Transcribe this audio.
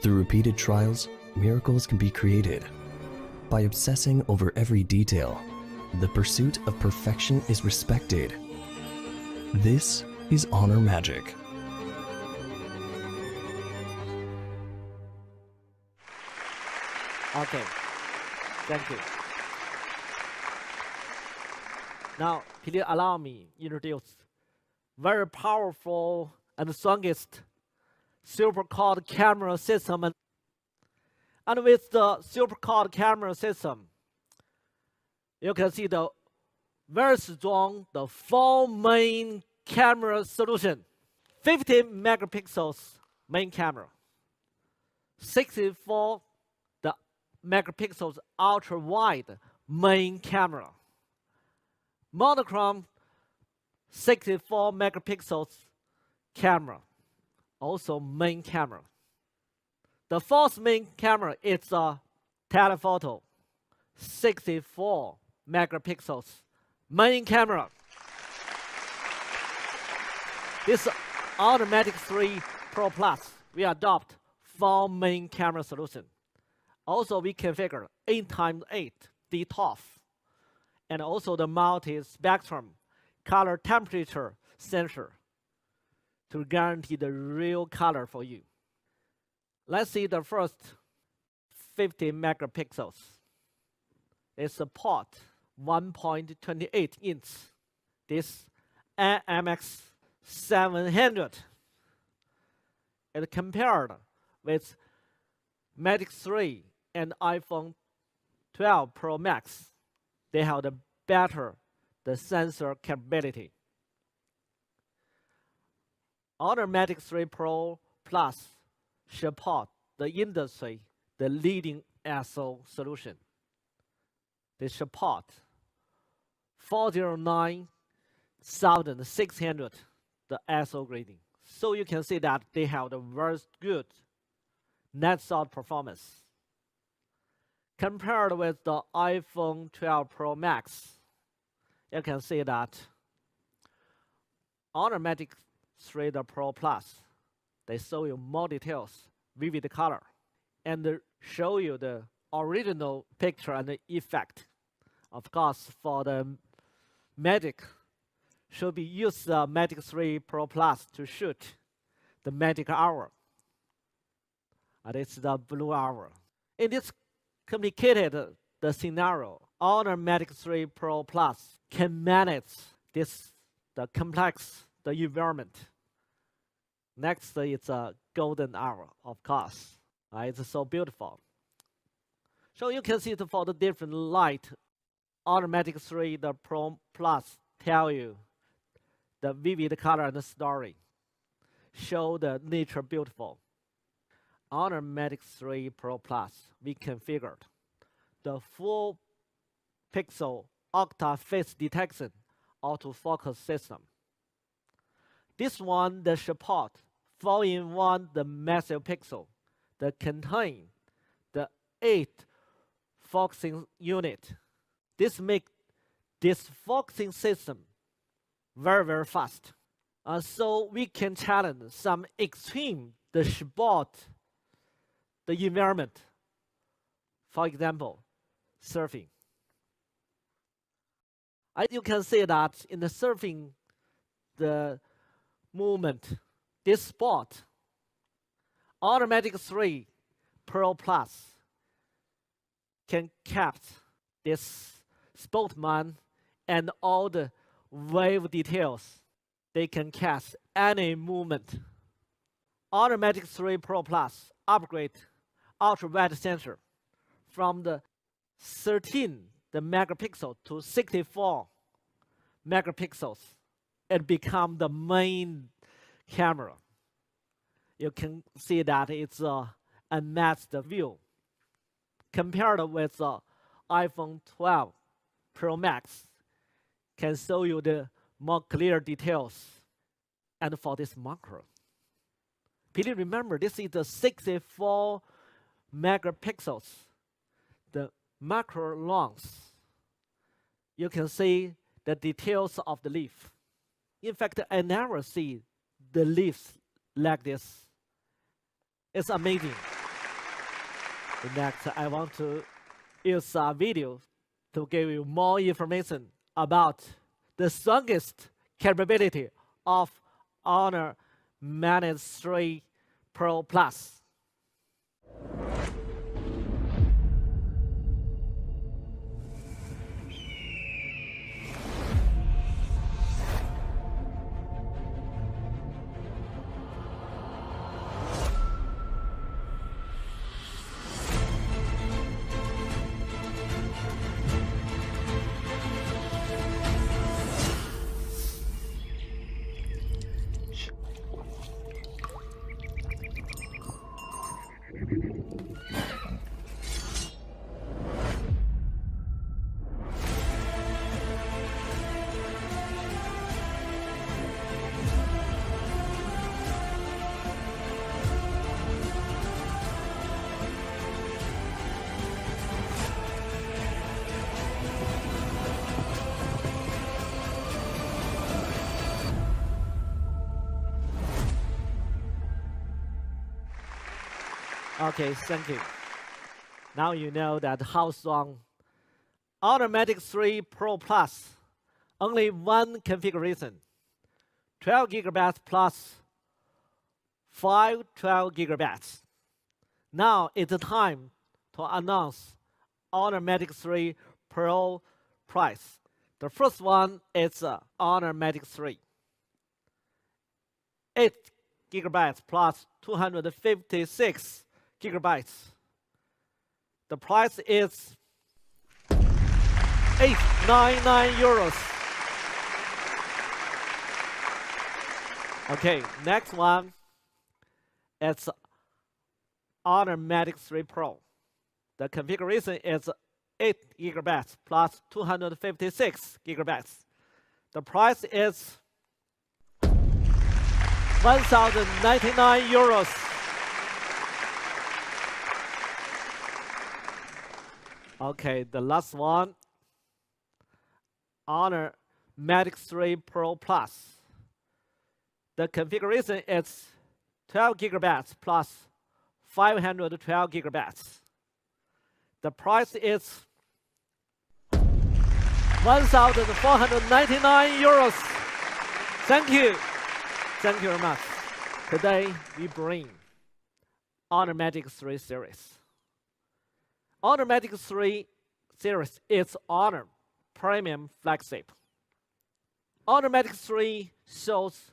Through repeated trials, miracles can be created. By obsessing over every detail, the pursuit of perfection is respected. This is honor magic. Okay, thank you. Now, please allow me introduce very powerful and strongest super quad camera system. And with the super quad camera system, you can see the very strong, the 4 main camera solution. 50 megapixels main camera, 64 the megapixels ultra wide main camera, monochrome 64 megapixels camera, also main camera. The fourth main camera is a telephoto, 64 megapixels main camera. This Automatic 3 Pro Plus, we adopt 4 main camera solution. Also, we configure 8x8 DToF, and also the multi-spectrum color temperature sensor to guarantee the real color for you. Let's see the first 50 megapixels. They support 1.28 inch. This AMX 700. It compared with Magic 3 and iPhone 12 Pro Max. They have the better the sensor capability. Automatic 3 Pro Plus support the industry, the leading SO solution. They support 409,600 the SO grading. So you can see that they have the very good net shot performance. Compared with the iPhone 12 Pro Max, you can see that Automatic 3 Pro Plus, they show you more details, vivid color, and show you the original picture and the effect. Of course, for the Magic, should be use the Magic 3 Pro Plus to shoot the Magic Hour. And it's the blue hour. In this complicated the scenario, Automatic 3 Pro Plus can manage this the complex the environment. Next is a golden hour, of course. It's so beautiful. So you can see for the different light, Automatic 3 the Pro Plus tell you the vivid color and the story. Show the nature beautiful. Automatic 3 Pro Plus, we configured the full pixel octa face detection autofocus system. This one the support 4-in-1 the massive pixel that contain the 8 focusing unit. This make this focusing system very fast. So we can challenge some extreme the sport the environment. For example, surfing. You can see that in the surfing, the movement, this sport, Automatic 3 Pro Plus can capture this sportsman and all the wave details. They can catch any movement. Automatic 3 Pro Plus upgrade ultra-wide sensor from the 13 the megapixel to 64 megapixels. It become the main camera. You can see that it's a unmatched view. Compared with the iPhone 12 Pro Max, can show you the more clear details. And for this macro, please remember this is the 64 megapixels, the macro lens. You can see the details of the leaf. In fact, I never see the leaves like this. It's amazing. Next, I want to use a video to give you more information about the strongest capability of Honor Manage 3 Pro Plus. Okay, thank you. Now you know that how strong Automatic 3 Pro Plus. Only one configuration, 12 gigabytes plus 5 12 gigabytes. Now it's time to announce Automatic 3 Pro price. The first one is Automatic 3. 8 gigabytes plus 256 gigabytes. The price is €899. Okay, next one. It's Honor Magic 3 Pro. The configuration is 8 gigabytes plus 256 gigabytes. The price is €1,099. Okay, the last one, Honor Magic 3 Pro Plus. The configuration is 12 gigabytes plus 512 gigabytes. The price is €1,499. Thank you. Thank you very much. Today we bring Honor Magic 3 series. Honor Magic 3 series is Honor Premium Flagship. Honor Magic 3 shows